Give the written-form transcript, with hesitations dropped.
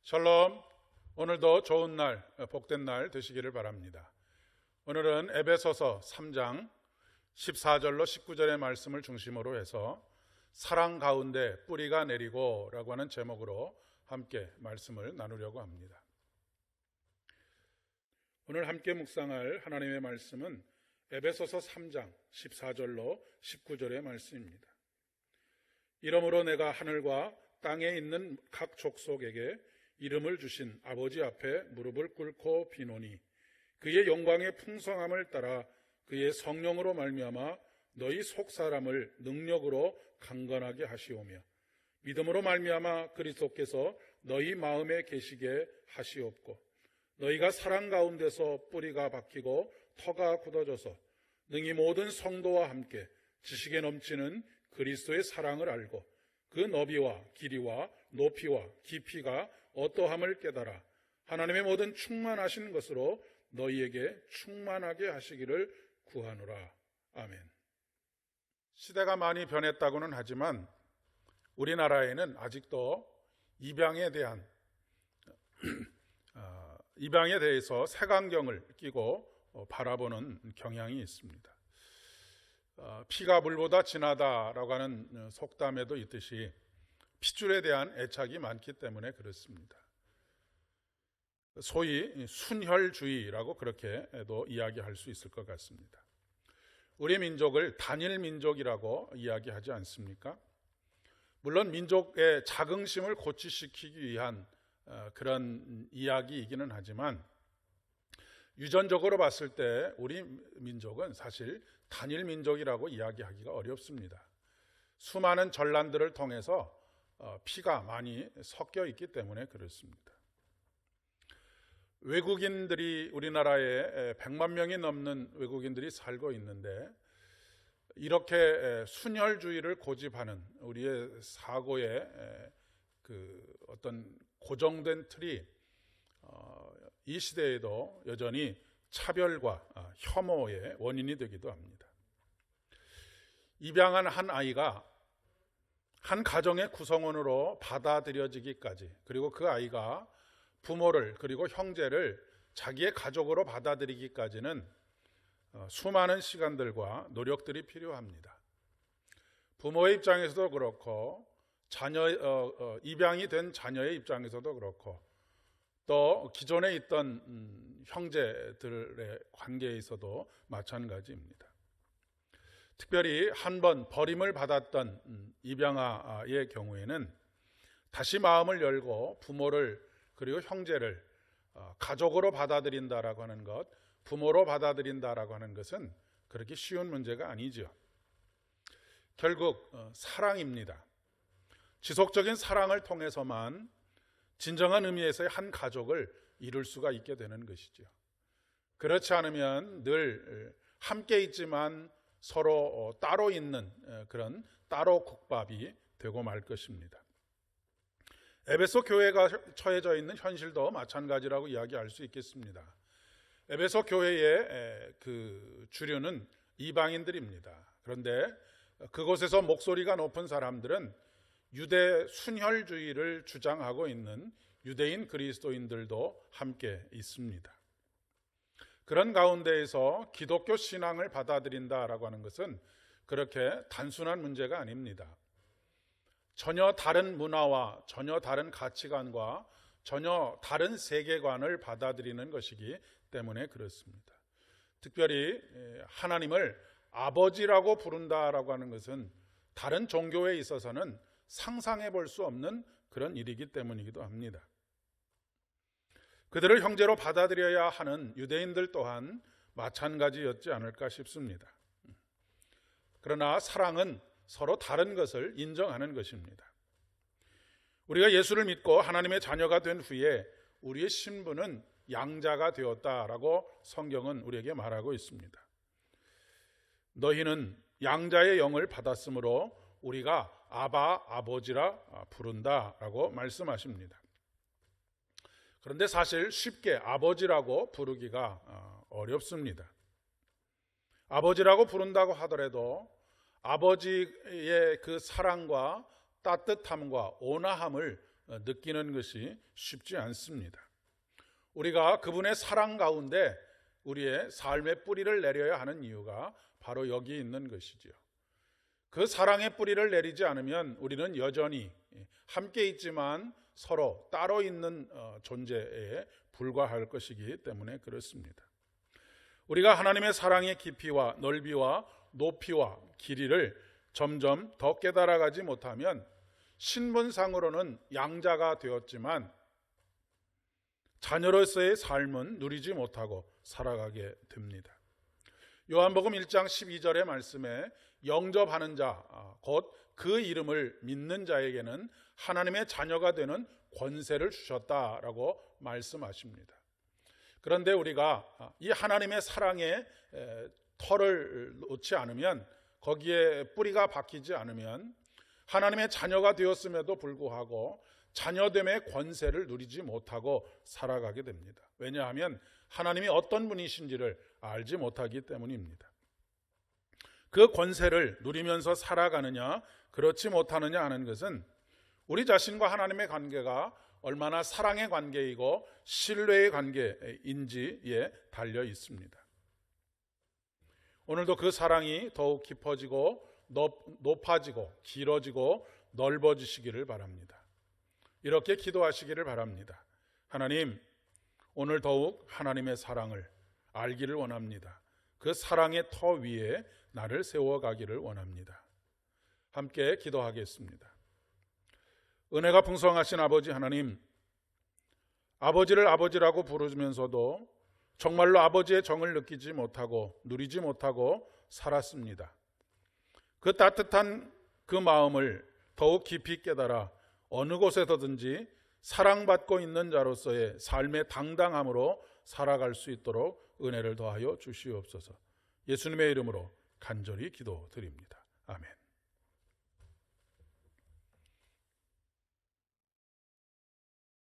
샬롬. 오늘도 좋은 날, 복된 날 되시기를 바랍니다. 오늘은 에베소서 3장 14절로 19절의 말씀을 중심으로 해서 사랑 가운데 뿌리가 내리고 라고 하는 제목으로 함께 말씀을 나누려고 합니다. 오늘 함께 묵상할 하나님의 말씀은 에베소서 3장 14절로 19절의 말씀입니다. 이러므로 내가 하늘과 땅에 있는 각 족속에게 이름을 주신 아버지 앞에 무릎을 꿇고 비노니 그의 영광의 풍성함을 따라 그의 성령으로 말미암아 너희 속사람을 능력으로 강건하게 하시오며 믿음으로 말미암아 그리스도께서 너희 마음에 계시게 하시옵고 너희가 사랑 가운데서 뿌리가 박히고 터가 굳어져서 능히 모든 성도와 함께 지식에 넘치는 그리스도의 사랑을 알고 그 너비와 길이와 높이와 깊이가 어떠함을 깨달아 하나님의 모든 충만하신 것으로 너희에게 충만하게 하시기를 구하노라. 아멘. 시대가 많이 변했다고는 하지만 우리나라에는 아직도 입양에 대해서 색안경을 끼고 바라보는 경향이 있습니다. 피가 물보다 진하다라고 하는 속담에도 있듯이 핏줄에 대한 애착이 많기 때문에 그렇습니다. 소위 순혈주의라고 그렇게도 이야기할 수 있을 것 같습니다. 우리 민족을 단일 민족이라고 이야기하지 않습니까? 물론 민족의 자긍심을 고취시키기 위한 그런 이야기이기는 하지만 유전적으로 봤을 때 우리 민족은 사실 단일 민족이라고 이야기하기가 어렵습니다. 수많은 전란들을 통해서 피가 많이 섞여 있기 때문에 그렇습니다. 외국인들이 우리나라에 100만 명이 넘는 외국인들이 살고 있는데 이렇게 순혈주의를 고집하는 우리의 사고의 그 어떤 고정된 틀이 이 시대에도 여전히 차별과 혐오의 원인이 되기도 합니다. 입양한 한 아이가 한 가정의 구성원으로 받아들여지기까지, 그리고 그 아이가 부모를 그리고 형제를 자기의 가족으로 받아들이기까지는 수많은 시간들과 노력들이 필요합니다. 부모의 입장에서도 그렇고 입양이 된 자녀의 입장에서도 그렇고 또 기존에 있던 형제들의 관계에 있어도 마찬가지입니다. 특별히 한 번 버림을 받았던 입양아의 경우에는 다시 마음을 열고 부모를 그리고 형제를 가족으로 받아들인다라고 하는 것, 부모로 받아들인다라고 하는 것은 그렇게 쉬운 문제가 아니죠. 결국 사랑입니다. 지속적인 사랑을 통해서만 진정한 의미에서의 한 가족을 이룰 수가 있게 되는 것이죠. 그렇지 않으면 늘 함께 있지만 서로 따로 있는 그런 따로 국밥이 되고 말 것입니다. 에베소 교회가 처해져 있는 현실도 마찬가지라고 이야기할 수 있겠습니다. 에베소 교회의 그 주류는 이방인들입니다. 그런데 그곳에서 목소리가 높은 사람들은 유대 순혈주의를 주장하고 있는 유대인 그리스도인들도 함께 있습니다. 그런 가운데에서 기독교 신앙을 받아들인다라고 하는 것은 그렇게 단순한 문제가 아닙니다. 전혀 다른 문화와 전혀 다른 가치관과 전혀 다른 세계관을 받아들이는 것이기 때문에 그렇습니다. 특별히 하나님을 아버지라고 부른다라고 하는 것은 다른 종교에 있어서는 상상해 볼 수 없는 그런 일이기 때문이기도 합니다. 그들을 형제로 받아들여야 하는 유대인들 또한 마찬가지였지 않을까 싶습니다. 그러나 사랑은 서로 다른 것을 인정하는 것입니다. 우리가 예수를 믿고 하나님의 자녀가 된 후에 우리의 신분은 양자가 되었다라고 성경은 우리에게 말하고 있습니다. 너희는 양자의 영을 받았으므로 우리가 아바, 아버지라 부른다라고 말씀하십니다. 그런데 사실 쉽게 아버지라고 부르기가 어렵습니다. 아버지라고 부른다고 하더라도 아버지의 그 사랑과 따뜻함과 온화함을 느끼는 것이 쉽지 않습니다. 우리가 그분의 사랑 가운데 우리의 삶의 뿌리를 내려야 하는 이유가 바로 여기 있는 것이지요. 그 사랑의 뿌리를 내리지 않으면 우리는 여전히 함께 있지만 서로 따로 있는 존재에 불과할 것이기 때문에 그렇습니다. 우리가 하나님의 사랑의 깊이와 넓이와 높이와 길이를 점점 더 깨달아가지 못하면 신분상으로는 양자가 되었지만 자녀로서의 삶은 누리지 못하고 살아가게 됩니다. 요한복음 1장 12절의 말씀에 영접하는 자, 곧 그 이름을 믿는 자에게는 하나님의 자녀가 되는 권세를 주셨다라고 말씀하십니다. 그런데 우리가 이 하나님의 사랑의 털을 놓지 않으면, 거기에 뿌리가 박히지 않으면 하나님의 자녀가 되었음에도 불구하고 자녀됨의 권세를 누리지 못하고 살아가게 됩니다. 왜냐하면 하나님이 어떤 분이신지를 알지 못하기 때문입니다. 그 권세를 누리면서 살아가느냐 그렇지 못하느냐 하는 것은 우리 자신과 하나님의 관계가 얼마나 사랑의 관계이고 신뢰의 관계인지에 달려 있습니다. 오늘도 그 사랑이 더욱 깊어지고 높아지고 길어지고 넓어지시기를 바랍니다. 이렇게 기도하시기를 바랍니다. 하나님, 오늘 더욱 하나님의 사랑을 알기를 원합니다. 그 사랑의 터 위에 나를 세워가기를 원합니다. 함께 기도하겠습니다. 은혜가 풍성하신 아버지 하나님, 아버지를 아버지라고 부르면서도 정말로 아버지의 정을 느끼지 못하고 누리지 못하고 살았습니다. 그 따뜻한 그 마음을 더욱 깊이 깨달아 어느 곳에서든지 사랑받고 있는 자로서의 삶의 당당함으로 살아갈 수 있도록 은혜를 더하여 주시옵소서. 예수님의 이름으로 간절히 기도드립니다. 아멘.